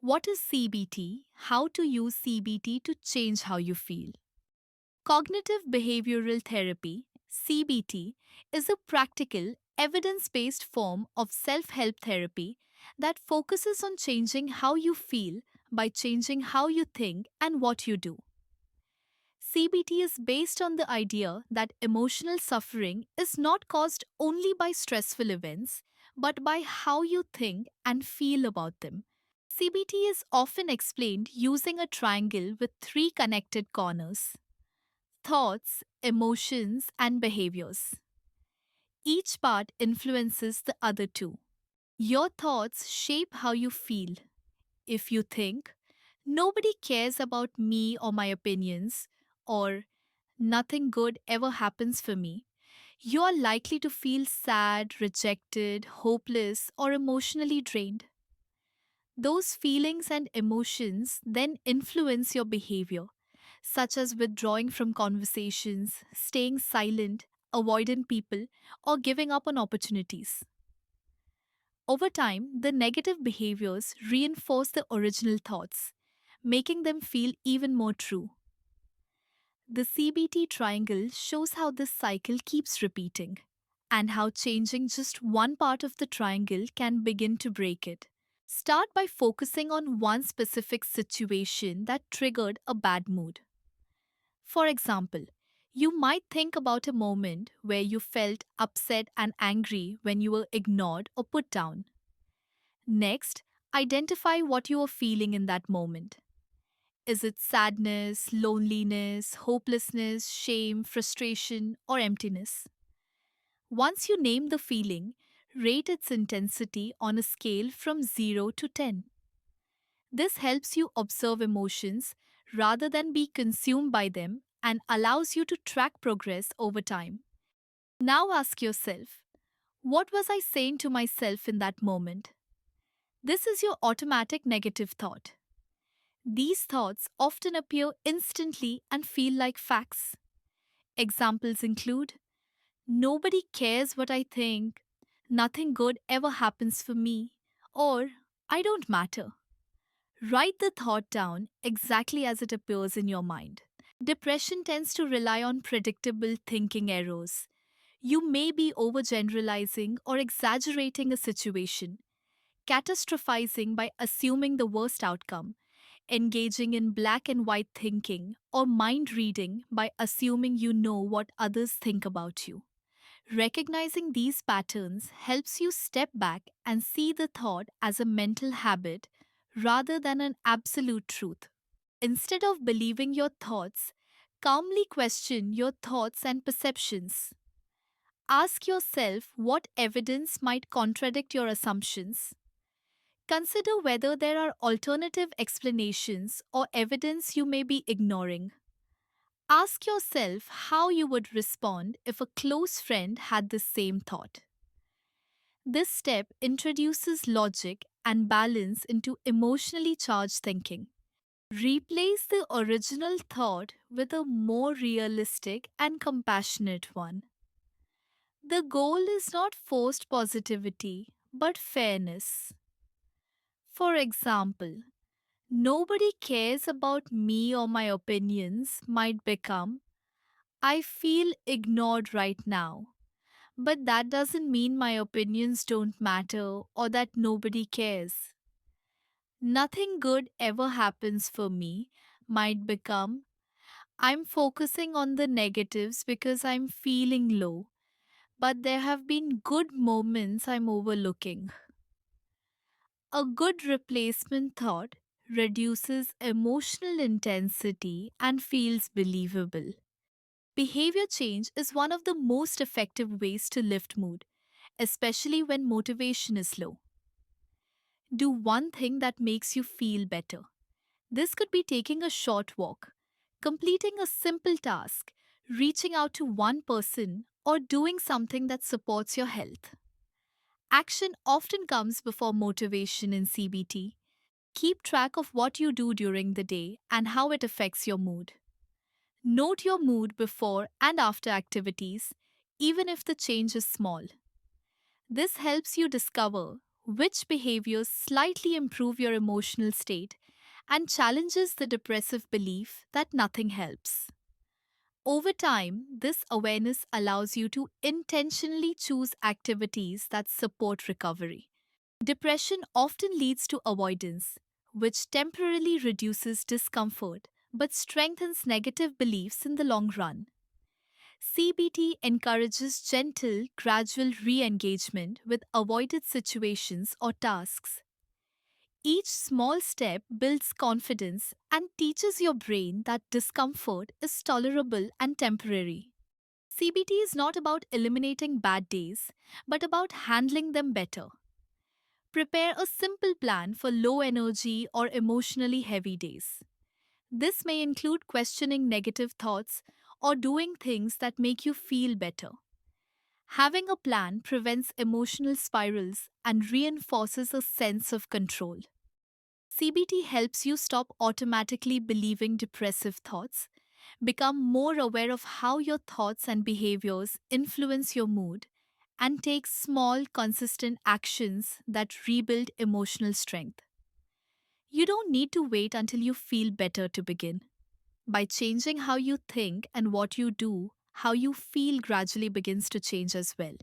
What is CBT? How to use CBT to change how you feel? Cognitive behavioral therapy, CBT, is a practical, evidence based form of self help therapy that focuses on changing how you feel by changing how you think and what you do. CBT is based on the idea that emotional suffering is not caused only by stressful events, but by how you think and feel about them. CBT is often explained using a triangle with three connected corners: thoughts, emotions, and behaviors. Each part influences the other two. Your thoughts shape how you feel. If you think, nobody cares about me or my opinions, or nothing good ever happens for me, you are likely to feel sad, rejected, hopeless, or emotionally drained. Those feelings and emotions then influence your behavior, such as withdrawing from conversations, staying silent, avoiding people, or giving up on opportunities. Over time, the negative behaviors reinforce the original thoughts, making them feel even more true. The CBT triangle shows how this cycle keeps repeating, and how changing just one part of the triangle can begin to break it. Start by focusing on one specific situation that triggered a bad mood. For example, you might think about a moment where you felt upset and angry when you were ignored or put down. Next, identify what you are feeling in that moment. Is it sadness, loneliness, hopelessness, shame, frustration, or emptiness? Once you name the feeling, rate its intensity on a scale from 0 to 10. This helps you observe emotions rather than be consumed by them and allows you to track progress over time. Now ask yourself, what was I saying to myself in that moment? This is your automatic negative thought. These thoughts often appear instantly and feel like facts. Examples include: nobody cares what I think, nothing good ever happens for me, or I don't matter. Write the thought down exactly as it appears in your mind. Depression tends to rely on predictable thinking errors. You may be overgeneralizing or exaggerating a situation, catastrophizing by assuming the worst outcome, engaging in black and white thinking, or mind reading by assuming you know what others think about you. Recognizing these patterns helps you step back and see the thought as a mental habit rather than an absolute truth. Instead of believing your thoughts, calmly question your thoughts and perceptions. Ask yourself what evidence might contradict your assumptions. Consider whether there are alternative explanations or evidence you may be ignoring. Ask yourself how you would respond if a close friend had the same thought. This step introduces logic and balance into emotionally charged thinking. Replace the original thought with a more realistic and compassionate one. The goal is not forced positivity, but fairness. For example, nobody cares about me or my opinions might become, I feel ignored right now. But that doesn't mean my opinions don't matter or that nobody cares. Nothing good ever happens for me might become, I'm focusing on the negatives because I'm feeling low, but there have been good moments I'm overlooking. A good replacement thought reduces emotional intensity and feels believable. Behavior change is one of the most effective ways to lift mood, especially when motivation is low. Do one thing that makes you feel better. This could be taking a short walk, completing a simple task, reaching out to one person, or doing something that supports your health. Action often comes before motivation in CBT. Keep track of what you do during the day and how it affects your mood. Note your mood before and after activities, even if the change is small. This helps you discover which behaviors slightly improve your emotional state and challenges the depressive belief that nothing helps. Over time, this awareness allows you to intentionally choose activities that support recovery. Depression often leads to avoidance, which temporarily reduces discomfort but strengthens negative beliefs in the long run. CBT encourages gentle, gradual re engagement with avoided situations or tasks. Each small step builds confidence and teaches your brain that discomfort is tolerable and temporary. CBT is not about eliminating bad days, but about handling them better. Prepare a simple plan for low energy or emotionally heavy days. This may include questioning negative thoughts or doing things that make you feel better. Having a plan prevents emotional spirals and reinforces a sense of control. CBT helps you stop automatically believing depressive thoughts, become more aware of how your thoughts and behaviors influence your mood, and take small, consistent actions that rebuild emotional strength. You don't need to wait until you feel better to begin. By changing how you think and what you do, how you feel gradually begins to change as well.